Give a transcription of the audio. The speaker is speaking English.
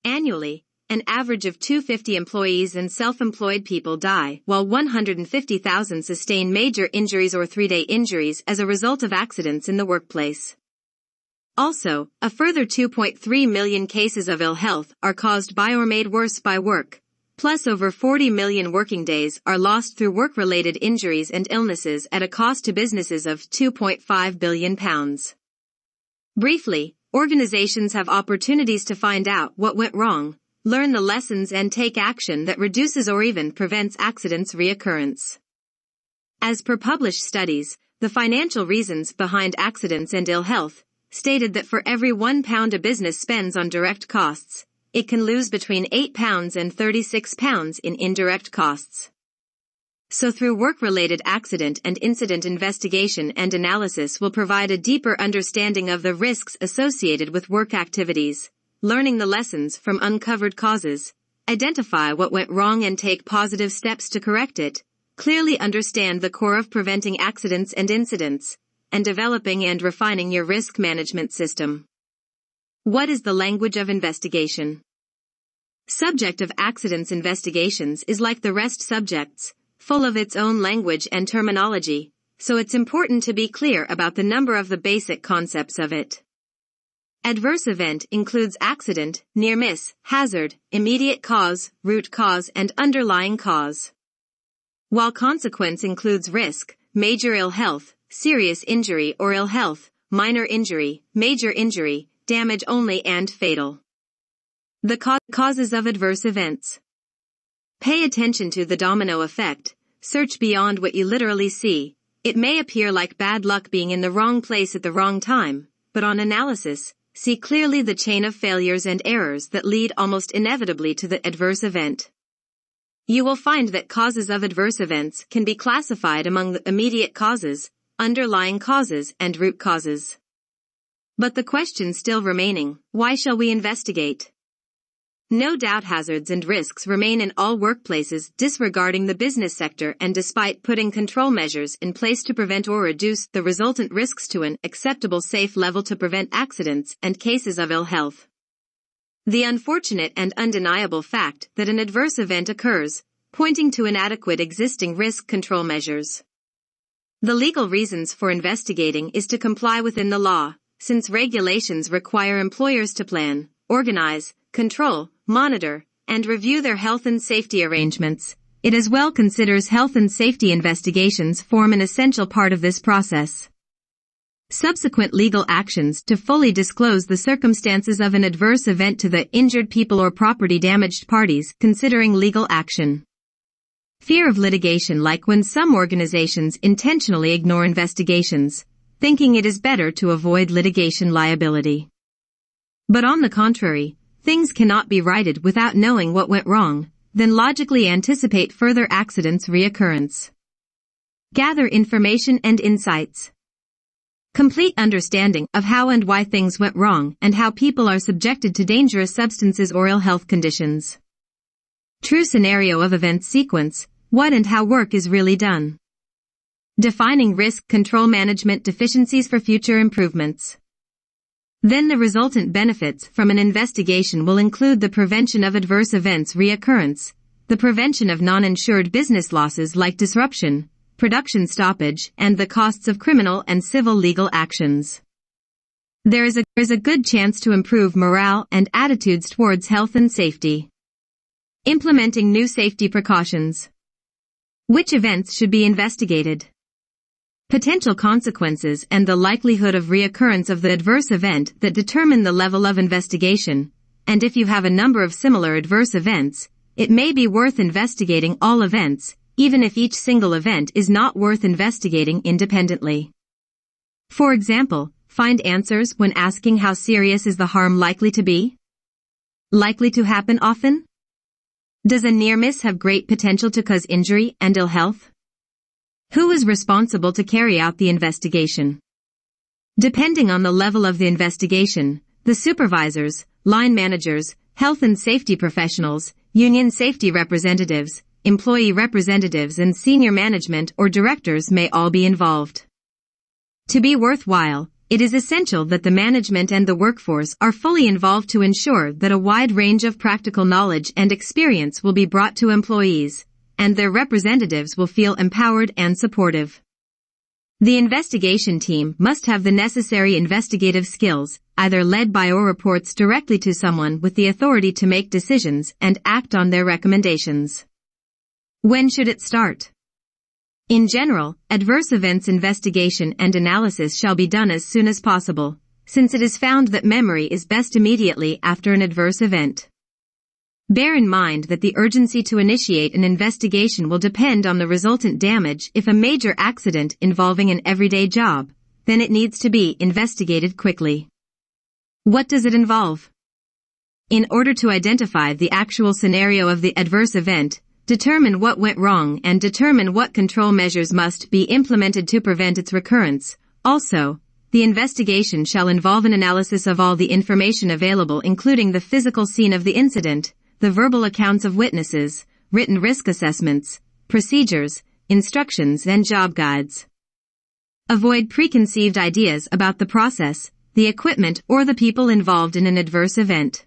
Annually, an average of 250 employees and self-employed people die, while 150,000 sustain major injuries or 3-day injuries as a result of accidents in the workplace. Also, a further 2.3 million cases of ill health are caused by or made worse by work, plus over 40 million working days are lost through work-related injuries and illnesses at a cost to businesses of £2.5 billion. Briefly, organizations have opportunities to find out what went wrong, learn the lessons and take action that reduces or even prevents accidents' reoccurrence. As per published studies, the financial reasons behind accidents and ill health stated that for every £1 a business spends on direct costs, it can lose between £8 and £36 in indirect costs. So through work-related accident and incident investigation and analysis will provide a deeper understanding of the risks associated with work activities, learning the lessons from uncovered causes, identify what went wrong and take positive steps to correct it, clearly understand the core of preventing accidents and incidents, and developing and refining your risk management system. What is the language of investigation? Subject of accidents investigations is like the rest subjects, full of its own language and terminology, so it's important to be clear about the number of the basic concepts of it. Adverse event includes accident, near miss, hazard, immediate cause, root cause and underlying cause. While consequence includes risk, major ill health, serious injury or ill health, minor injury, major injury, damage only and fatal. The causes of adverse events. Pay attention to the domino effect, search beyond what you literally see. It may appear like bad luck being in the wrong place at the wrong time, but on analysis, see clearly the chain of failures and errors that lead almost inevitably to the adverse event. You will find that causes of adverse events can be classified among the immediate causes, underlying causes and root causes. But the question still remaining, why shall we investigate? No doubt hazards and risks remain in all workplaces disregarding the business sector and despite putting control measures in place to prevent or reduce the resultant risks to an acceptable safe level to prevent accidents and cases of ill health. The unfortunate and undeniable fact that an adverse event occurs, pointing to inadequate existing risk control measures. The legal reasons for investigating is to comply within the law, since regulations require employers to plan, organize, control, monitor, and review their health and safety arrangements. It as well considers health and safety investigations form an essential part of this process. Subsequent legal actions to fully disclose the circumstances of an adverse event to the injured people or property damaged parties considering legal action. Fear of litigation, like when some organizations intentionally ignore investigations, thinking it is better to avoid litigation liability. But on the contrary, things cannot be righted without knowing what went wrong, then logically anticipate further accidents' reoccurrence. Gather information and insights. Complete understanding of how and why things went wrong and how people are subjected to dangerous substances or ill health conditions. True scenario of event sequence, what and how work is really done. Defining risk control management deficiencies for future improvements. Then the resultant benefits from an investigation will include the prevention of adverse events reoccurrence, the prevention of non-insured business losses like disruption, production stoppage, and the costs of criminal and civil legal actions. There is a good chance to improve morale and attitudes towards health and safety. Implementing new safety precautions. Which events should be investigated? Potential consequences and the likelihood of reoccurrence of the adverse event that determine the level of investigation, and if you have a number of similar adverse events, it may be worth investigating all events, even if each single event is not worth investigating independently. For example, find answers when asking how serious is the harm likely to be? Likely to happen often? Does a near miss have great potential to cause injury and ill health? Who is responsible to carry out the investigation? Depending on the level of the investigation, the supervisors, line managers, health and safety professionals, union safety representatives, employee representatives and senior management or directors may all be involved. To be worthwhile, It is essential that the management and the workforce are fully involved to ensure that a wide range of practical knowledge and experience will be brought to employees, and their representatives will feel empowered and supportive. The investigation team must have the necessary investigative skills, either led by or reports directly to someone with the authority to make decisions and act on their recommendations. When should it start? In general, adverse events investigation and analysis shall be done as soon as possible, since it is found that memory is best immediately after an adverse event. Bear in mind that the urgency to initiate an investigation will depend on the resultant damage. If a major accident involving an everyday job, then it needs to be investigated quickly. What does it involve? In order to identify the actual scenario of the adverse event, determine what went wrong and determine what control measures must be implemented to prevent its recurrence. Also, the investigation shall involve an analysis of all the information available, including the physical scene of the incident, the verbal accounts of witnesses, written risk assessments, procedures, instructions and job guides. Avoid preconceived ideas about the process, the equipment or the people involved in an adverse event.